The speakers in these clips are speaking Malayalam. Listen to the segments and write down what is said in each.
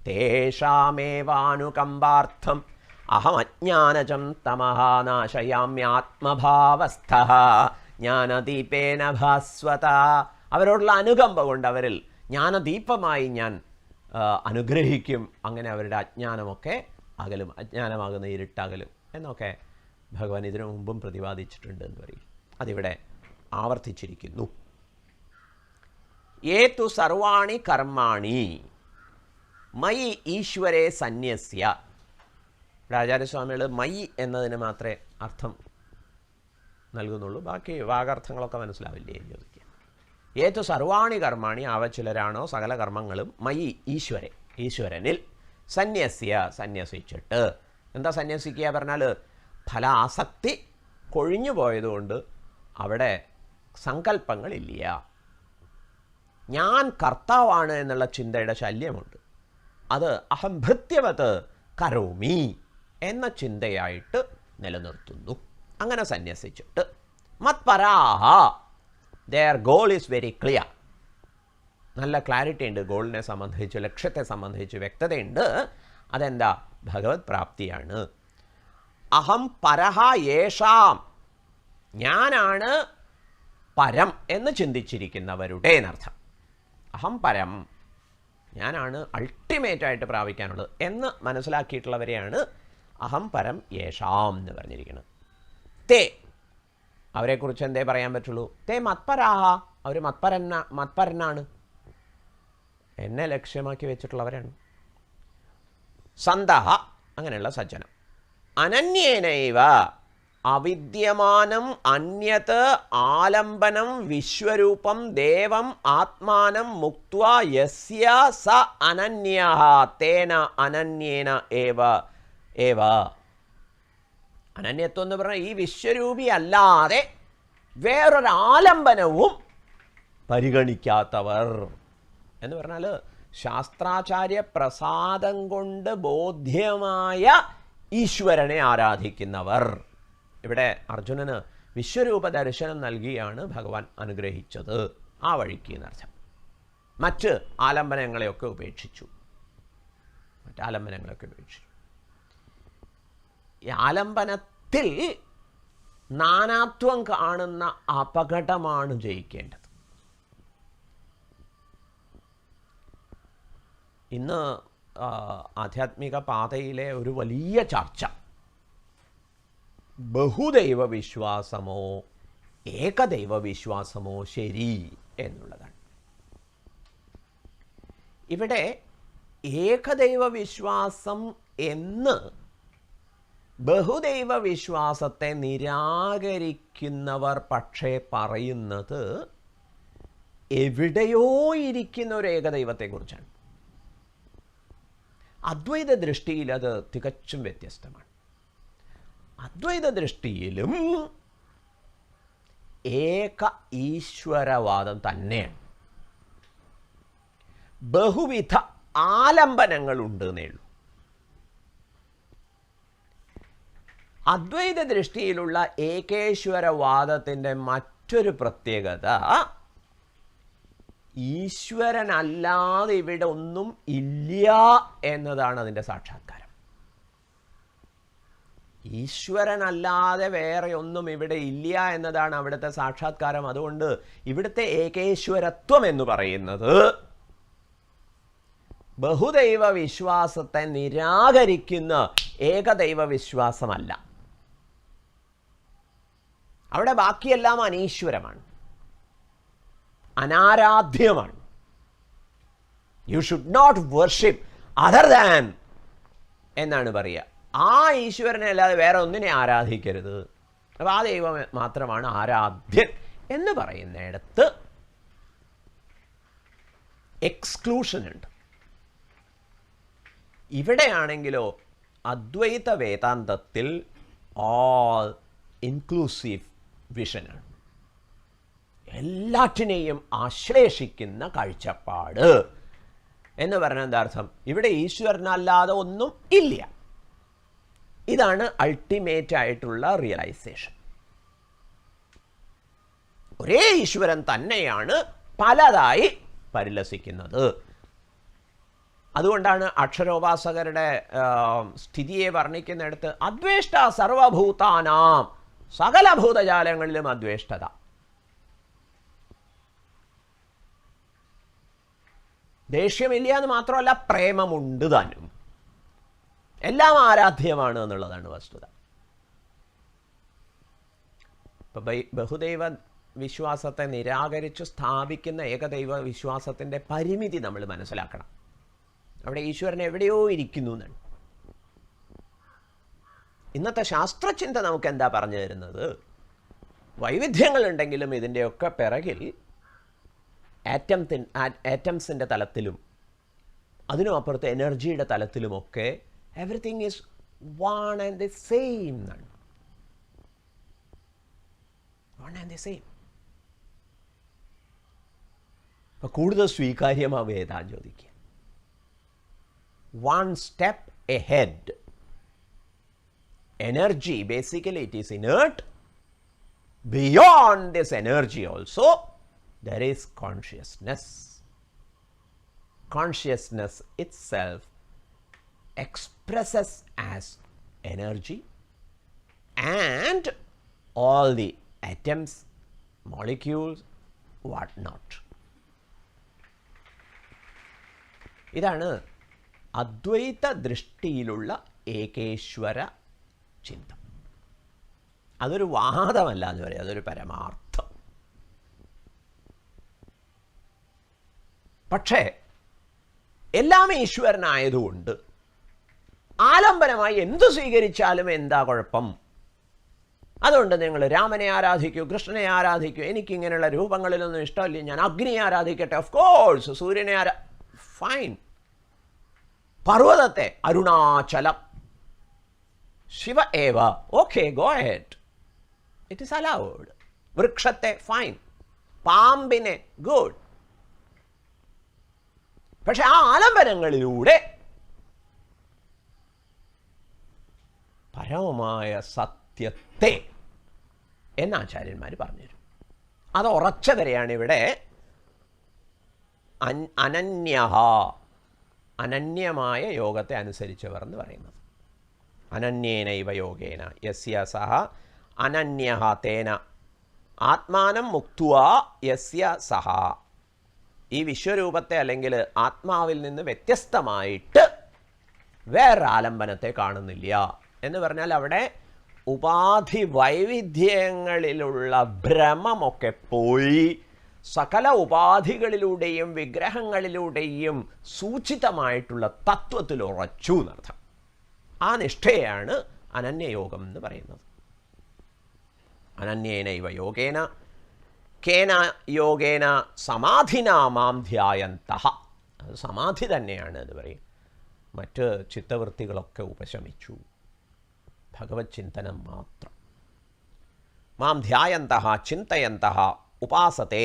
തേഷാമേവാനുകമ്പാർത്ഥം അഹമജ്ഞാനജം തമഃ നാശയാമ്യാത്മഭാവസ്ഥഃ ജ്ഞാനദീപേന ഭാസ്വത. അവരോടുള്ള അനുകമ്പ കൊണ്ട് അവരിൽ ജ്ഞാനദീപമായി ഞാൻ അനുഗ്രഹിക്കും. അങ്ങനെ അവരുടെ അജ്ഞാനമൊക്കെ അകലും, അജ്ഞാനമാകുന്ന ഇരുട്ടകലും എന്നൊക്കെ ഭഗവാൻ ഇതിനു മുമ്പും പ്രതിപാദിച്ചിട്ടുണ്ട് എന്ന് പറയും. അതിവിടെ ആവർത്തിച്ചിരിക്കുന്നു. ഏതു സർവാണി കർമാണി മയി ഈശ്വരേ സന്യസ്യ. ഇവിടെ ആചാര്യസ്വാമികൾ മയി എന്നതിന് മാത്രമേ അർത്ഥം നൽകുന്നുള്ളൂ, ബാക്കി വാഗാർത്ഥങ്ങളൊക്കെ മനസ്സിലാവില്ലേ എന്ന് ചോദിക്കുക. ഏതു സർവാണി കർമാണി, അവ ചിലരാണോ സകല കർമ്മങ്ങളും മയി ഈശ്വരെ ഈശ്വരനിൽ സന്യസ്യ സന്യസിച്ചിട്ട്. എന്താ സന്യസിക്കുക പറഞ്ഞാൽ ഫലാസക്തി കൊഴിഞ്ഞു പോയതുകൊണ്ട് അവിടെ സങ്കല്പങ്ങളില്ല. ഞാൻ കർത്താവാണ് എന്നുള്ള ചിന്തയുടെ ശല്യമുണ്ട്. അത് അഹംഭൃത്യവത് കരോമി എന്ന ചിന്തയായിട്ട് നിലനിർത്തുന്നു. അങ്ങനെ സന്യസിച്ചിട്ട് മത്പരാഹ, their goal is very clear. നല്ല ക്ലാരിറ്റി ഉണ്ട് ഗോളിനെ സംബന്ധിച്ച്, ലക്ഷ്യത്തെ സംബന്ധിച്ച് വ്യക്തതയുണ്ട്. അതെന്താ? ഭഗവത് പ്രാപ്തിയാണ്. അഹം പരഹ യേഷാം, ഞാനാണ് പരം എന്ന് ചിന്തിച്ചിരിക്കുന്നവരുടെ എന്നർത്ഥം. അഹം പരം, ഞാനാണ് അൾട്ടിമേറ്റായിട്ട് പ്രാപിക്കാനുള്ളത് എന്ന് മനസ്സിലാക്കിയിട്ടുള്ളവരെയാണ് അഹം പരം യേഷാം എന്ന് പറഞ്ഞിരിക്കുന്നത്. തേ, അവരെക്കുറിച്ച് എന്തേ പറയാൻ പറ്റുള്ളൂ? തേ മത്പരാഹ, അവർ മത്പരനാണ്, എന്നെ ലക്ഷ്യമാക്കി വെച്ചിട്ടുള്ളവരാണ്. സന്തഹ, അങ്ങനെയുള്ള സജ്ജനം. അനന്യേനൈവ അവിദ്യമാനം അന്യത് ആലംബനം വിശ്വരൂപം ദേവം ആത്മാനം മുക്ത്വാ യസ്യ സ അനന്യഃ തേന അനന്യേന ഏവ ഏവ. അനന്യത്വം എന്ന് പറഞ്ഞാൽ ഈ വിശ്വരൂപി അല്ലാതെ വേറൊരാലംബനവും പരിഗണിക്കാത്തവർ എന്ന് പറഞ്ഞാൽ ശാസ്ത്രാചാര്യ പ്രസാദം കൊണ്ട് ബോധ്യമായ ഈശ്വരനെ ആരാധിക്കുന്നവർ. ഇവിടെ അർജുനന് വിശ്വരൂപ ദർശനം നൽകിയാണ് ഭഗവാൻ അനുഗ്രഹിച്ചത്. ആ വഴിക്ക് എന്നർത്ഥം. മറ്റ് ആലംബനങ്ങളെയൊക്കെ ഉപേക്ഷിച്ചു. ഈ ആലംബനത്തിൽ നാനാത്വം കാണുന്ന അപകടമാണ് ജയിക്കേണ്ടത്. ഇന്ന് ആധ്യാത്മിക പാതയിലെ ഒരു വലിയ ചർച്ച ബഹുദൈവ വിശ്വാസമോ ഏകദൈവ വിശ്വാസമോ ശരി എന്നുള്ളതാണ്. ഇവിടെ ഏകദൈവ വിശ്വാസം എന്ന് ബഹുദൈവ വിശ്വാസത്തെ നിരാകരിക്കുന്നവർ പക്ഷേ പറയുന്നത് എവിടെയോ ഇരിക്കുന്ന ഒരു ഏകദൈവത്തെക്കുറിച്ചാണ്. അദ്വൈത ദൃഷ്ടിയിൽ അത് തികച്ചും വ്യത്യസ്തമാണ്. അദ്വൈത ദൃഷ്ടിയിലും ഏക ഈശ്വരവാദം തന്നെയാണ്. ബഹുവിധ ആലംബനങ്ങളുണ്ട് എന്നേ ഉള്ളൂ. അദ്വൈത ദൃഷ്ടിയിലുള്ള ഏകേശ്വരവാദത്തിൻ്റെ മറ്റൊരു പ്രത്യേകത ഈശ്വരനല്ലാതെ ഇവിടെ ഒന്നും ഇല്ല എന്നതാണ് അതിൻ്റെ സാക്ഷാത്കാരം. ഈശ്വരനല്ലാതെ വേറെ ഒന്നും ഇവിടെ ഇല്ല എന്നതാണ് അവിടുത്തെ സാക്ഷാത്കാരം. അതുകൊണ്ട് ഇവിടുത്തെ ഏകേശ്വരത്വം എന്ന് പറയുന്നത് ബഹുദൈവ വിശ്വാസത്തെ നിരാകരിക്കുന്ന ഏകദൈവ വിശ്വാസമല്ല. അവിടെ ബാക്കിയെല്ലാം അനീശ്വരമാണ്, അനാരാധ്യമാണ്. You should not worship other than എന്നാണ് പറയുക. ആ ഈശ്വരനെ അല്ലാതെ വേറെ ഒന്നിനെ ആരാധിക്കരുത്. അപ്പോൾ ആ ദൈവം മാത്രമാണ് ആരാധ്യൻ എന്ന് പറയുന്നിടത്ത് എക്സ്ക്ലൂഷൻ ഉണ്ട്. ഇവിടെയാണെങ്കിലോ അദ്വൈത വേദാന്തത്തിൽ ഓൾ ഇൻക്ലൂസീവ് വിഷനാണ്. എല്ലാറ്റിനെയും ആശ്ലേഷിക്കുന്ന കാഴ്ചപ്പാട് എന്ന് പറഞ്ഞാൽ എന്താ അർത്ഥം? ഇവിടെ ഈശ്വരനല്ലാതെ ഒന്നും ഇല്ല. ഇതാണ് അൾട്ടിമേറ്റ് ആയിട്ടുള്ള റിയലൈസേഷൻ. ഒരേ ഈശ്വരൻ തന്നെയാണ് പലതായി പരിലസിക്കുന്നത്. അതുകൊണ്ടാണ് അക്ഷരോപാസകരുടെ സ്ഥിതിയെ വർണ്ണിക്കുന്നിടത്ത് അദ്വേഷ്ട സർവഭൂതാനാം, സകല ഭൂതജാലങ്ങളിലും അദ്വേഷ്ടത. ദേഷ്യമില്ല എന്ന് മാത്രമല്ല, പ്രേമമുണ്ട് താനും. എല്ലാം ആരാധ്യമാണ് എന്നുള്ളതാണ് വസ്തുത. ഇപ്പം ബഹുദൈവ വിശ്വാസത്തെ നിരാകരിച്ച് സ്ഥാപിക്കുന്ന ഏകദൈവ വിശ്വാസത്തിൻ്റെ പരിമിതി നമ്മൾ മനസ്സിലാക്കണം. അവിടെ ഈശ്വരൻ എവിടെയോ ഇരിക്കുന്നു എന്നാണ്. ഇന്നത്തെ ശാസ്ത്രചിന്ത നമുക്ക് എന്താ പറഞ്ഞു തരുന്നത്? വൈവിധ്യങ്ങളുണ്ടെങ്കിലും ഇതിൻ്റെയൊക്കെ പിറകിൽ ആറ്റംസിൻ്റെ തലത്തിലും അതിനും അപ്പുറത്ത് എനർജിയുടെ തലത്തിലുമൊക്കെ everything is one and the same എന്നാണ്. One and the same. അപ്പം കൂടുതൽ സ്വീകാര്യമാവുക ഏതാ ചോദിക്കുക. One step ahead. Energy, basically it is inert. Beyond this energy also, there is consciousness. Consciousness itself expresses as energy, and all the atoms, molecules, what not. ഇതാണ് അദ്വൈത ദൃഷ്ടിയിലുള്ള ഏകേശ്വര ചിന്ത. അതൊരു വാദമല്ല എന്ന് പറയാം, അതൊരു പരമാർത്ഥം. പക്ഷേ എല്ലാം ഈശ്വരനായതുകൊണ്ട് ആലംബനമായി എന്തു സ്വീകരിച്ചാലും എന്താ കുഴപ്പം? അതുകൊണ്ട് നിങ്ങൾ രാമനെ ആരാധിക്കൂ, കൃഷ്ണനെ ആരാധിക്കൂ, എനിക്കിങ്ങനെയുള്ള രൂപങ്ങളിലൊന്നും ഇഷ്ടമില്ല, ഞാൻ അഗ്നിയെ ആരാധിക്കട്ടെ, ഓഫ് കോഴ്സ് സൂര്യനെ ഫൈൻ. പർവ്വതത്തെ അരുണാചലം, ശിവ ഏവ, okay, go head, it is allowed. വൃക്ഷത്തെ ഫൈൻ, പാമ്പിനെ ഗുഡ്. പക്ഷെ ആ ആലംബനങ്ങളിലൂടെ പരമമായ സത്യത്തെ എന്ന് ആചാര്യന്മാർ പറഞ്ഞുതരും. അത് ഉറച്ചവരെയാണ് ഇവിടെ അനന്യഹ, അനന്യമായ യോഗത്തെ അനുസരിച്ചവർ എന്ന് പറയുന്നത്. അനന്യേനൈവ യോഗേന യസ്യ സഹ അനന്യഃ തേന ആത്മാനം മുക്ത്വാ യസ്യ സഹ. ഈ വിശ്വരൂപത്തെ അല്ലെങ്കിൽ ആത്മാവിൽ നിന്ന് വ്യത്യസ്തമായിട്ട് വേറെ ആലംബനത്തെ കാണുന്നില്ല എന്ന് പറഞ്ഞാൽ അവിടെ ഉപാധി വൈവിധ്യങ്ങളിലുള്ള ഭ്രമമൊക്കെ പോയി സകല ഉപാധികളിലൂടെയും വിഗ്രഹങ്ങളിലൂടെയും സൂചിതമായിട്ടുള്ള തത്വത്തിൽ ഉറച്ചു എന്നർത്ഥം. ആ നിഷ്ഠയാണ് അനന്യയോഗം എന്ന് പറയുന്നത്. അനന്യേനൈവ യോഗേന കേന യോഗേന സമാധിനാ മാം ധ്യായന്തഃ. അത് സമാധി തന്നെയാണ് എന്ന് പറയും. മറ്റ് ചിത്തവൃത്തികളൊക്കെ ഉപശമിച്ചു, ഭഗവത് ചിന്തനം മാത്രം. മാം ധ്യായന്തഃ ചിന്തയന്തഃ ഉപാസത്തെ.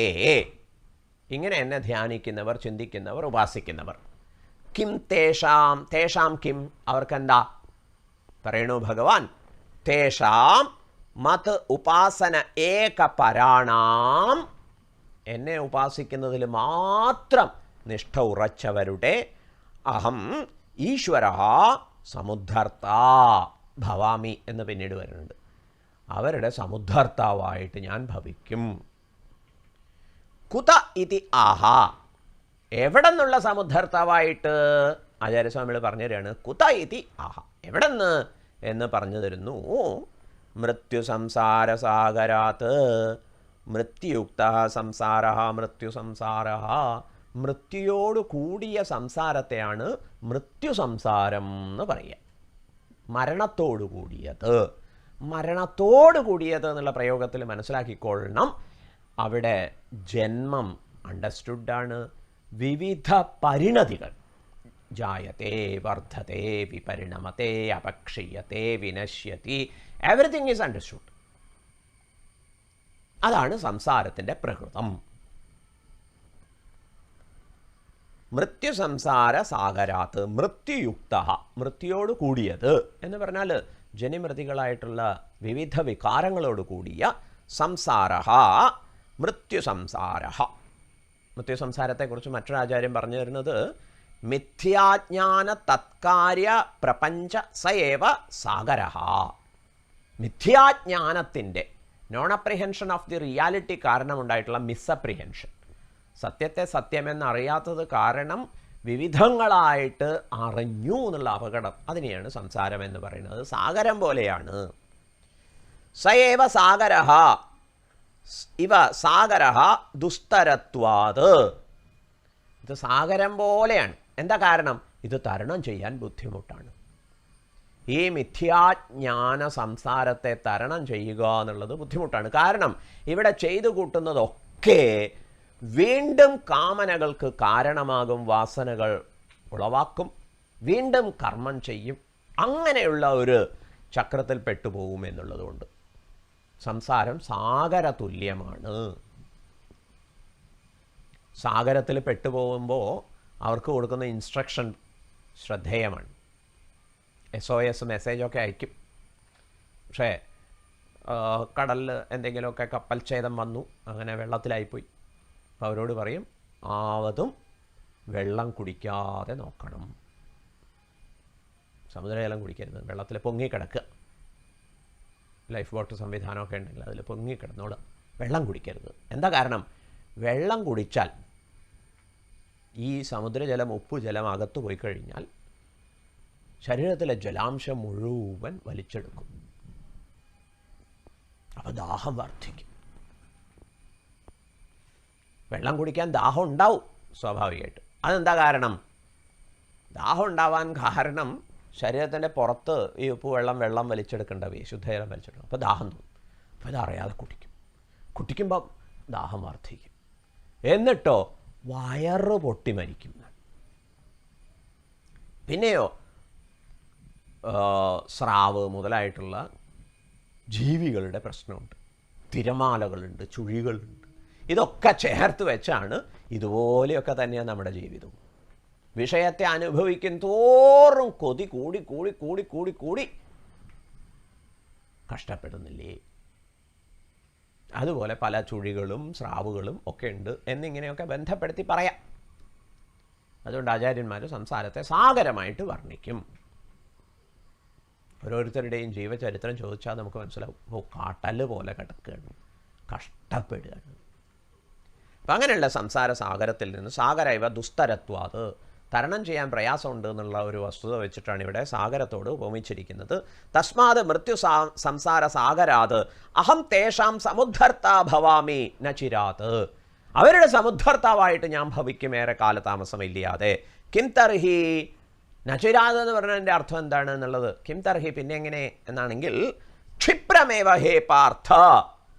ഇങ്ങനെ എന്നെ ധ്യാനിക്കുന്നവർ, ചിന്തിക്കുന്നവർ, ഉപാസിക്കുന്നവർ. കിം തേഷാം, തേഷാം കിം, അവർക്കെന്താ പറയണു ഭഗവാൻ? തേഷാം മത് ഉപാസന ഏകപരാണാം. എന്നെ ഉപാസിക്കുന്നതിൽ മാത്രം നിഷ്ഠ ഉറച്ചവരുടെ അഹം ഈശ്വര സമുദ്ധർത്ത ഭവാമി എന്ന് പിന്നീട് വരുന്നുണ്ട്. അവരുടെ സമുദ്ധർത്താവായിട്ട് ഞാൻ ഭവിക്കും. കുത ഇതി ആഹ, എവിടെ നിന്നുള്ള സമുദ്ധർത്താവായിട്ട്? ആചാര്യസ്വാമികൾ പറഞ്ഞു തരികയാണ്. കുത ഇതി ആഹ, എവിടെ നിന്ന് എന്ന് പറഞ്ഞു തരുന്നു. മൃത്യു സംസാര സാഗരാത്ത് മൃത്യുയുക്ത സംസാര മൃത്യു സംസാര. മൃത്യുയോട് കൂടിയ സംസാരത്തെയാണ് മൃത്യു സംസാരം എന്ന് പറയുക. മരണത്തോടു കൂടിയത്, മരണത്തോടു കൂടിയത് എന്നുള്ള പ്രയോഗത്തിൽ മനസ്സിലാക്കിക്കൊള്ളണം. അവിടെ ജന്മം അണ്ടർസ്റ്റുഡാണ്. വിവിധ പരിണതികൾ, ജായത്തെ വർദ്ധത്തെ വിപരിണമത്തെ അപക്ഷീയത്തെ വിനശ്യതി, എവറിത്തിങ് ഈസ് അണ്ടർസ്റ്റുഡ്. അതാണ് സംസാരത്തിൻ്റെ പ്രകൃതം. മൃത്യു സംസാര സാഗരാത്ത് മൃത്യുയുക്ത, മൃത്യുയോട് കൂടിയത് എന്ന് പറഞ്ഞാൽ ജനിമൃതികളായിട്ടുള്ള വിവിധ വികാരങ്ങളോട് കൂടിയ സംസാര മൃത്യു സംസാര. മൃത്യു സംസാരത്തെക്കുറിച്ച് മറ്റൊരാചാര്യം പറഞ്ഞു തരുന്നത് മിഥ്യാജ്ഞാന തത്കാര്യ പ്രപഞ്ച സയേവ സാഗരഃ. മിഥ്യാജ്ഞാനത്തിൻ്റെ non apprehension of the reality കാരണമുണ്ടായിട്ടുള്ള മിസ്അപ്രിഹെൻഷൻ, സത്യത്തെ സത്യമെന്നറിയാത്തത് കാരണം വിവിധങ്ങളായിട്ട് അറിഞ്ഞു എന്നുള്ള അപകടം, അതിനെയാണ് സംസാരം എന്ന് പറയുന്നത്. സാഗരം പോലെയാണ്. സയേവ സാഗരഃ ഇവ സാഗരഃ ദുസ്തരത്വാത്. ഇത് സാഗരം പോലെയാണ്. എന്താ കാരണം? ഇത് തരണം ചെയ്യാൻ ബുദ്ധിമുട്ടാണ്. ഈ മിഥ്യാജ്ഞാന സംസാരത്തെ തരണം ചെയ്യുക എന്നുള്ളത് ബുദ്ധിമുട്ടാണ്. കാരണം ഇവിടെ ചെയ്തു കൂട്ടുന്നതൊക്കെ വീണ്ടും കാമനകൾക്ക് കാരണമാകും, വാസനകൾ ഉളവാക്കും, വീണ്ടും കർമ്മം ചെയ്യും. അങ്ങനെയുള്ള ഒരു ചക്രത്തിൽ പെട്ടുപോകും എന്നുള്ളതുകൊണ്ട് സംസാരം സാഗര തുല്യമാണ്. സാഗരത്തിൽ പെട്ടുപോകുമ്പോൾ അവർക്ക് കൊടുക്കുന്ന ഇൻസ്ട്രക്ഷൻ ശ്രദ്ധേയമാണ്. SOS മെസ്സേജൊക്കെ അയക്കും. പക്ഷേ കടലിൽ എന്തെങ്കിലുമൊക്കെ കപ്പൽ ഛേദം വന്നു, അങ്ങനെ വെള്ളത്തിലായിപ്പോയി. അപ്പോൾ അവരോട് പറയും, ആവതും വെള്ളം കുടിക്കാതെ നോക്കണം. സമുദ്രജലം കുടിക്കരുത്, വെള്ളത്തിൽ പൊങ്ങിക്കിടക്കുക. ലൈഫ് ബോട്ട് സംവിധാനമൊക്കെ ഉണ്ടെങ്കിൽ അതിൽ പൊങ്ങിക്കിടന്നോളൂ, വെള്ളം കുടിക്കരുത്. എന്താ കാരണം? വെള്ളം കുടിച്ചാൽ ഈ സമുദ്രജലം, ഉപ്പുജലം അകത്തു പോയി കഴിഞ്ഞാൽ ശരീരത്തിലെ ജലാംശം മുഴുവൻ വലിച്ചെടുക്കും. അപ്പോൾ ദാഹം വർദ്ധിക്കും. വെള്ളം കുടിക്കാൻ ദാഹം ഉണ്ടാവും സ്വാഭാവികമായിട്ട്. അതെന്താ കാരണം? ദാഹം ഉണ്ടാവാൻ കാരണം ശരീരത്തിൻ്റെ പുറത്ത് ഈ വെള്ളം വലിച്ചെടുക്കേണ്ടവേ, ശുദ്ധജലം വലിച്ചെടുക്കും. അപ്പോൾ ദാഹം തോന്നും. അപ്പോൾ ഇതറിയാതെ കുടിക്കുമ്പം ദാഹം വർദ്ധിക്കും. എന്നിട്ടോ വയറ് പൊട്ടി മരിക്കും. പിന്നെയോ സ്രാവ് മുതലായിട്ടുള്ള ജീവികളുടെ പ്രശ്നമുണ്ട്, തിരമാലകളുണ്ട്, ചുഴികളുണ്ട്. ഇതൊക്കെ ചേർത്ത് വെച്ചാണ്. ഇതുപോലെയൊക്കെ തന്നെയാണ് നമ്മുടെ ജീവിതവും. വിഷയത്തെ അനുഭവിക്കും തോറും കൊതി കൂടി കൂടി കൂടി കൂടി കൂടി കഷ്ടപ്പെടുന്നില്ലേ? അതുപോലെ പല ചുഴികളും സ്രാവുകളും ഒക്കെ ഉണ്ട് എന്നിങ്ങനെയൊക്കെ ബന്ധപ്പെടുത്തി പറയാം. അതുകൊണ്ട് ആചാര്യന്മാർ സംസാരത്തെ സാഗരമായിട്ട് വർണ്ണിക്കും. ഓരോരുത്തരുടെയും ജീവചരിത്രം ചോദിച്ചാൽ നമുക്ക് മനസ്സിലാവും, കാട്ടൽ പോലെ കിടക്കുകയാണ്, കഷ്ടപ്പെടുകയാണ്. അപ്പം അങ്ങനെയുള്ള സംസാര സാഗരത്തിൽ നിന്ന് സാഗര ഇവ ദുസ്തരത്വാത്, തരണം ചെയ്യാൻ പ്രയാസമുണ്ട് എന്നുള്ള ഒരു വസ്തുത വെച്ചിട്ടാണ് ഇവിടെ സാഗരത്തോട് ഉപമിച്ചിരിക്കുന്നത്. തസ്മാത് മൃത്യു സംസാര സാഗരാത് അഹം തേഷാം സമുദ്ധർത്താ ഭവാമി നചിരാത്. അവരുടെ സമുദ്ധർത്താവായിട്ട് ഞാൻ ഭവിക്കും ഏറെ കാലതാമസമില്ലാതെ. കിം തർഹി, നചിരാത് എന്ന് പറഞ്ഞതിൻ്റെ അർത്ഥം എന്താണ് എന്നുള്ളത്, കിം തർഹി പിന്നെ എങ്ങനെ എന്നാണെങ്കിൽ, ക്ഷിപ്രമേവ ഹേ പാർത്ഥ,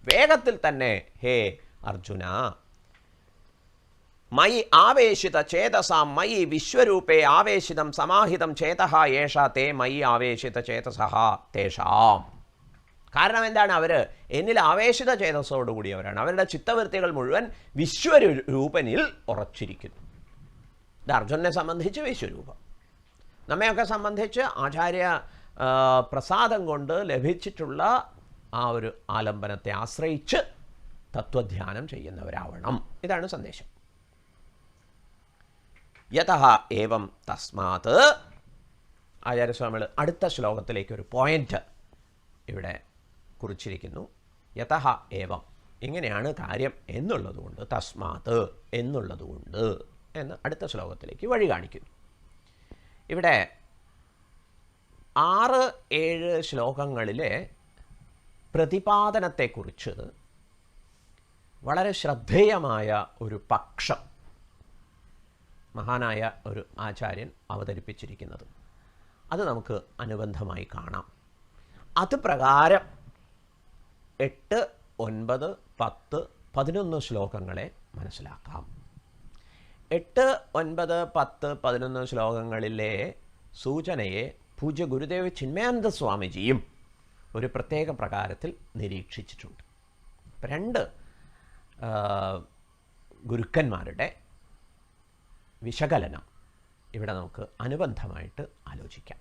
വേഗത്തിൽ തന്നെ ഹേ അർജുന, മയി ആവേശിത ചേതസാം മയി വിശ്വരൂപേ ആവേശിതം സമാഹിതം ചേതഃ യേഷ തേ മയി ആവേശിത ചേതസഃ തേഷാം. കാരണം എന്താണ്? അവർ എന്നിൽ ആവേശിത ചേതസ്സോടുകൂടിയവരാണ്. അവരുടെ ചിത്തവൃത്തികൾ മുഴുവൻ വിശ്വരൂപനിൽ ഉറച്ചിരിക്കുന്നു. ഇത് അർജുനെ സംബന്ധിച്ച് വിശ്വരൂപം. നമ്മയൊക്കെ സംബന്ധിച്ച് ആചാര്യ പ്രസാദം കൊണ്ട് ലഭിച്ചിട്ടുള്ള ആ ഒരു ആലംബനത്തെ ആശ്രയിച്ച് തത്വധ്യാനം ചെയ്യുന്നവരാവണം. ഇതാണ് സന്ദേശം. യതഃ ഏവം തസ്മാത്, ആചാര്യസ്വാമികൾ അടുത്ത ശ്ലോകത്തിലേക്ക് ഒരു പോയിന്റ് ഇവിടെ കുറിച്ചിരിക്കുന്നു. യതഃ ഏവം, ഇങ്ങനെയാണ് കാര്യം എന്നുള്ളതുകൊണ്ട്, തസ്മാത് എന്നുള്ളതുകൊണ്ട് എന്ന് അടുത്ത ശ്ലോകത്തിലേക്ക് വഴി കാണിക്കുന്നു. ഇവിടെ 6-7 ശ്ലോകങ്ങളിലെ പ്രതിപാദനത്തെക്കുറിച്ച് വളരെ ശ്രദ്ധേയമായ ഒരു പക്ഷം മഹാനായ ഒരു ആചാര്യൻ അവതരിപ്പിച്ചിരിക്കുന്നത്. അത് നമുക്ക് അനുബന്ധമായി കാണാം. അത് പ്രകാരം 8, 9, 10, 11 ശ്ലോകങ്ങളെ മനസ്സിലാക്കാം. 8, 9, 10, 11 ശ്ലോകങ്ങളിലെ സൂചനയെ പൂജ്യ ഗുരുദേവ് ചിന്മയാനന്ദ സ്വാമിജിയും ഒരു പ്രത്യേക പ്രകാരത്തിൽ നിരീക്ഷിച്ചിട്ടുണ്ട്. 2 ഗുരുക്കന്മാരുടെ വിശകലനം ഇവിടെ നമുക്ക് അനുബന്ധമായിട്ട് ആലോചിക്കാം.